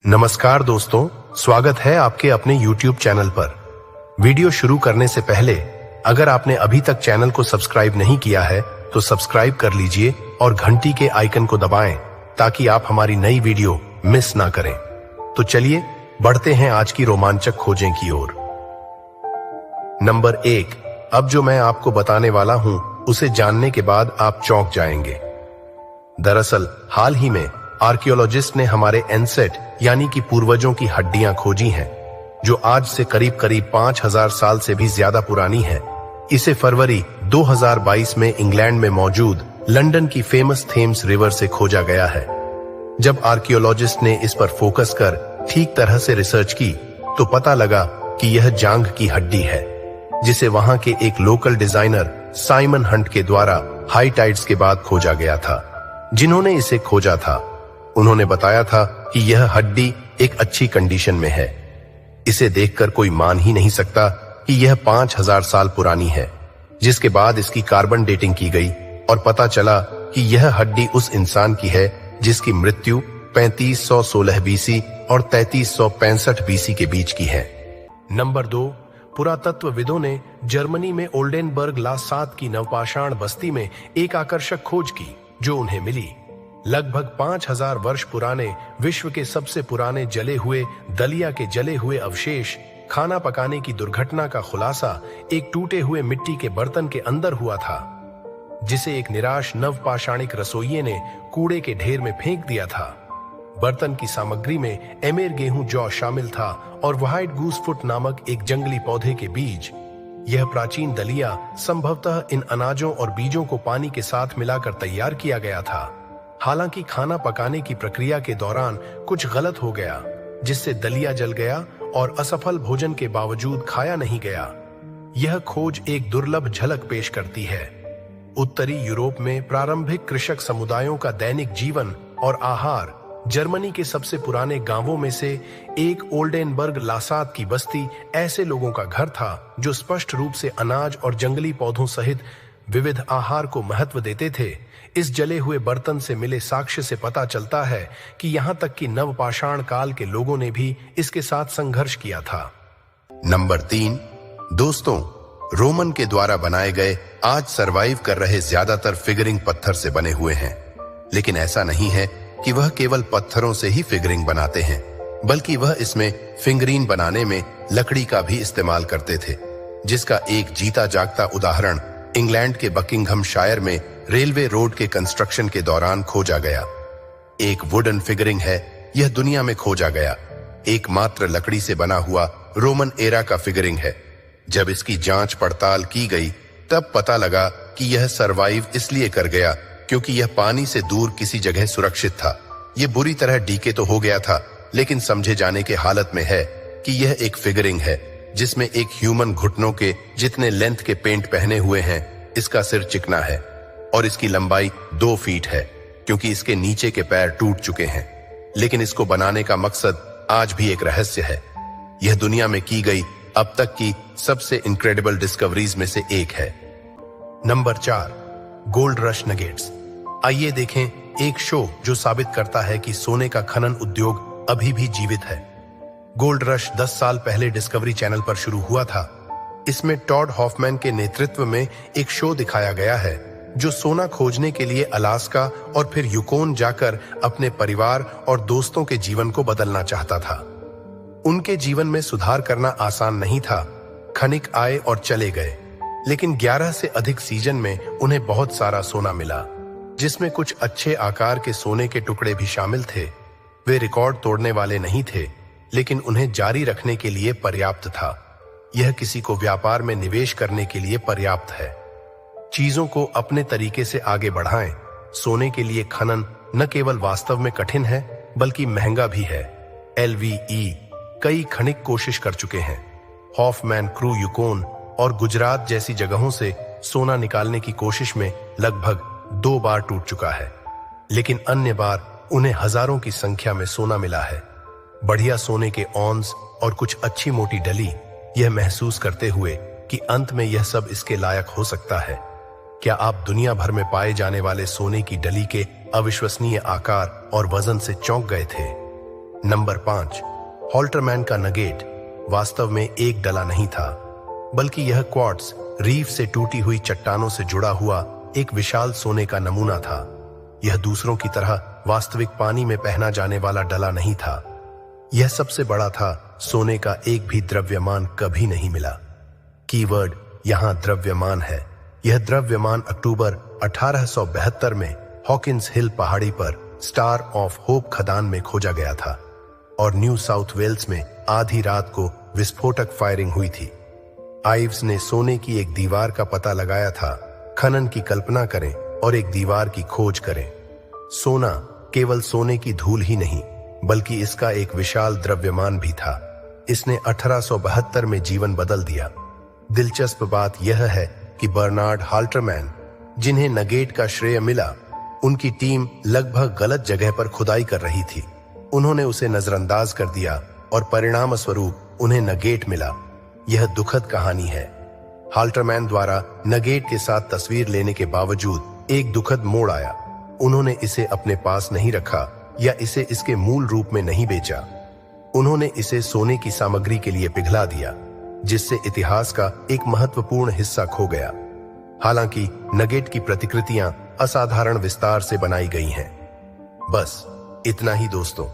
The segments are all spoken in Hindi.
नमस्कार दोस्तों, स्वागत है आपके अपने YouTube चैनल पर। वीडियो शुरू करने से पहले अगर आपने अभी तक चैनल को सब्सक्राइब नहीं किया है तो सब्सक्राइब कर लीजिए और घंटी के आइकन को दबाएं ताकि आप हमारी नई वीडियो मिस ना करें। तो चलिए बढ़ते हैं आज की रोमांचक खोजें की ओर। नंबर 1, अब जो मैं आपको बताने वाला हूं उसे जानने के बाद आप चौंक जाएंगे। दरअसल हाल ही में आर्कियोलॉजिस्ट ने हमारे एंसेट यानी कि पूर्वजों की हड्डियां खोजी हैं, जो आज से करीब 5000 साल से भी ज्यादा पुरानी है। इसे फरवरी 2022 में इंग्लैंड में मौजूद लंदन की फेमस थेम्स रिवर से खोजा गया है। जब आर्कियोलॉजिस्ट ने इस पर फोकस कर ठीक तरह से रिसर्च की तो पता लगा कि यह जांघ की हड्डी है, जिसे वहां के एक लोकल डिजाइनर साइमन हंट के द्वारा हाई टाइड्स के बाद खोजा गया था। जिन्होंने इसे खोजा था उन्होंने बताया था कि यह हड्डी एक अच्छी कंडीशन में है। इसे देखकर कोई मान ही नहीं सकता कि यह 5000 साल पुरानी है। जिसके बाद इसकी कार्बन डेटिंग की गई और पता चला कि यह हड्डी उस इंसान की है जिसकी मृत्यु 3516 बीसी और 3365 बीसी के बीच की है। नंबर 2, पुरातत्वविदों ने जर्मनी में ओल्डेनबर्ग लासात की नवपाषाण बस्ती में एक आकर्षक खोज की जो उन्हें मिली। लगभग 5000 वर्ष पुराने विश्व के सबसे पुराने जले हुए दलिया के जले हुए अवशेष खाना पकाने की दुर्घटना का खुलासा एक टूटे हुए मिट्टी के बर्तन के अंदर हुआ था, जिसे एक निराश नवपाषाणिक रसोइये ने कूड़े के ढेर में फेंक दिया था। बर्तन की सामग्री में एमेर गेहूं जौ शामिल था और व्हाइट गूसफुट नामक एक जंगली पौधे के बीज। यह प्राचीन दलिया संभवतः इन अनाजों और बीजों को पानी के साथ मिलाकर तैयार किया गया था। हालांकि खाना पकाने की प्रक्रिया के दौरान कुछ गलत हो गया, जिससे दलिया जल गया और असफल भोजन के बावजूद खाया नहीं गया। यह खोज एक दुर्लभ झलक पेश करती है। उत्तरी यूरोप में प्रारंभिक कृषक समुदायों का दैनिक जीवन और आहार। जर्मनी के सबसे पुराने गांवों में से एक ओल्डेनबर्ग लासात की बस्ती ऐसे लोगों का घर था जो स्पष्ट रूप से अनाज और जंगली पौधों सहित विविध आहार को महत्व देते थे। इस जले हुए बर्तन से मिले साक्ष्य से पता चलता है कि यहां तक कि नवपाषाण काल के लोगों ने भी इसके साथ संघर्ष किया था। नंबर 3, दोस्तों, रोमन के द्वारा बनाए गए आज सरवाइव कर रहे ज्यादातर फिगरिंग पत्थर से बने हुए हैं। लेकिन ऐसा नहीं है कि वह केवल पत्थरों से ही फिगरिंग बनाते हैं, बल्कि वह इसमें फिंगरीन बनाने में लकड़ी का भी इस्तेमाल करते थे, जिसका एक जीता जागता उदाहरण इंग्लैंड के बकिंघम शायर में रेलवे रोड के कंस्ट्रक्शन के दौरान खोजा गया। एक वुडन फिगरिंग है, यह दुनिया में खोजा गया एकमात्र लकड़ी से बना हुआ रोमन एरा का फिगरिंग है। जब इसकी जांच पड़ताल की गई तब पता लगा कि यह सरवाइव इसलिए कर गया क्योंकि यह पानी से दूर किसी जगह सुरक्षित था। यह बुरी तरह डीके तो हो गया था, लेकिन समझे जाने के हालत में है कि यह एक फिगरिंग है जिसमें एक ह्यूमन घुटनों के जितने लेंथ के पेंट पहने हुए हैं। इसका सिर चिकना है और इसकी लंबाई 2 फीट है क्योंकि इसके नीचे के पैर टूट चुके हैं। लेकिन इसको बनाने का मकसद आज भी एक रहस्य है। यह दुनिया में की गई अब तक की सबसे इनक्रेडिबल डिस्कवरीज में से एक है। Number 4, gold rush nuggets. आइए देखें एक शो जो साबित करता है कि सोने का खनन उद्योग अभी भी जीवित है। गोल्ड रश 10 साल पहले डिस्कवरी चैनल पर शुरू हुआ था। इसमें टॉड हॉफमैन के नेतृत्व में एक शो दिखाया गया है जो सोना खोजने के लिए अलास्का और फिर यूकोन जाकर अपने परिवार और दोस्तों के जीवन को बदलना चाहता था। उनके जीवन में सुधार करना आसान नहीं था। खनिक आए और चले गए, लेकिन 11 से अधिक सीजन में उन्हें बहुत सारा सोना मिला, जिसमें कुछ अच्छे आकार के सोने के टुकड़े भी शामिल थे। वे रिकॉर्ड तोड़ने वाले नहीं थे, लेकिन उन्हें जारी रखने के लिए पर्याप्त था। यह किसी को व्यापार में निवेश करने के लिए पर्याप्त है। चीजों को अपने तरीके से आगे बढ़ाएं। सोने के लिए खनन न केवल वास्तव में कठिन है बल्कि महंगा भी है। LVE कई खनिक कोशिश कर चुके हैं। हॉफमैन क्रू यूकोन और गुजरात जैसी जगहों से सोना निकालने की कोशिश में लगभग 2 बार टूट चुका है, लेकिन अन्य बार उन्हें हजारों की संख्या में सोना मिला है। बढ़िया सोने के ऑन्स और कुछ अच्छी मोटी डली, यह महसूस करते हुए कि अंत में यह सब इसके लायक हो सकता है। क्या आप दुनिया भर में पाए जाने वाले सोने की डली के अविश्वसनीय आकार और वजन से चौंक गए थे? नंबर 5, हॉल्टरमैन का नगेट वास्तव में एक डला नहीं था, बल्कि यह क्वार्ट्ज रीफ से टूटी हुई चट्टानों से जुड़ा हुआ एक विशाल सोने का नमूना था। यह दूसरों की तरह वास्तविक पानी में पहना जाने वाला डला नहीं था। यह सबसे बड़ा था। सोने का एक भी द्रव्यमान कभी नहीं मिला। कीवर्ड यहां द्रव्यमान है। यह द्रव्यमान अक्टूबर 1872 में हॉकिंस हिल पहाड़ी पर स्टार ऑफ होप खदान में खोजा गया था और न्यू साउथ वेल्स में आधी रात को विस्फोटक फायरिंग हुई थी। आइव्स ने सोने की एक दीवार का पता लगाया था। खनन की कल्पना करें और एक दीवार की खोज करें। सोना केवल सोने की धूल ही नहीं, बल्कि इसका एक विशाल द्रव्यमान भी था। इसने 1872 में जीवन बदल दिया। दिलचस्प बात यह है कि बर्नार्ड हॉल्टरमैन, जिन्हें नगेट का श्रेय मिला, उनकी टीम लगभग गलत जगह पर खुदाई कर रही थी। उन्होंने उसे नजरअंदाज कर दिया और परिणाम स्वरूप उन्हें नगेट मिला। यह दुखद कहानी है। हॉल्टरमैन द्वारा नगेट के साथ तस्वीर लेने के बावजूद एक दुखद मोड़ आया। उन्होंने इसे अपने पास नहीं रखा या इसे इसके मूल रूप में नहीं बेचा। उन्होंने इसे सोने की सामग्री के लिए पिघला दिया, जिससे इतिहास का एक महत्वपूर्ण हिस्सा खो गया। हालांकि नगेट की प्रतिकृतियां असाधारण विस्तार से बनाई गई हैं। बस इतना ही दोस्तों।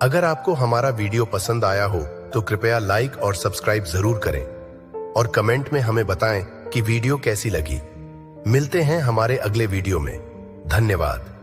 अगर आपको हमारा वीडियो पसंद आया हो तो कृपया लाइक और सब्सक्राइब जरूर करें और कमेंट में हमें बताएं कि वीडियो कैसी लगी। मिलते हैं हमारे अगले वीडियो में। धन्यवाद।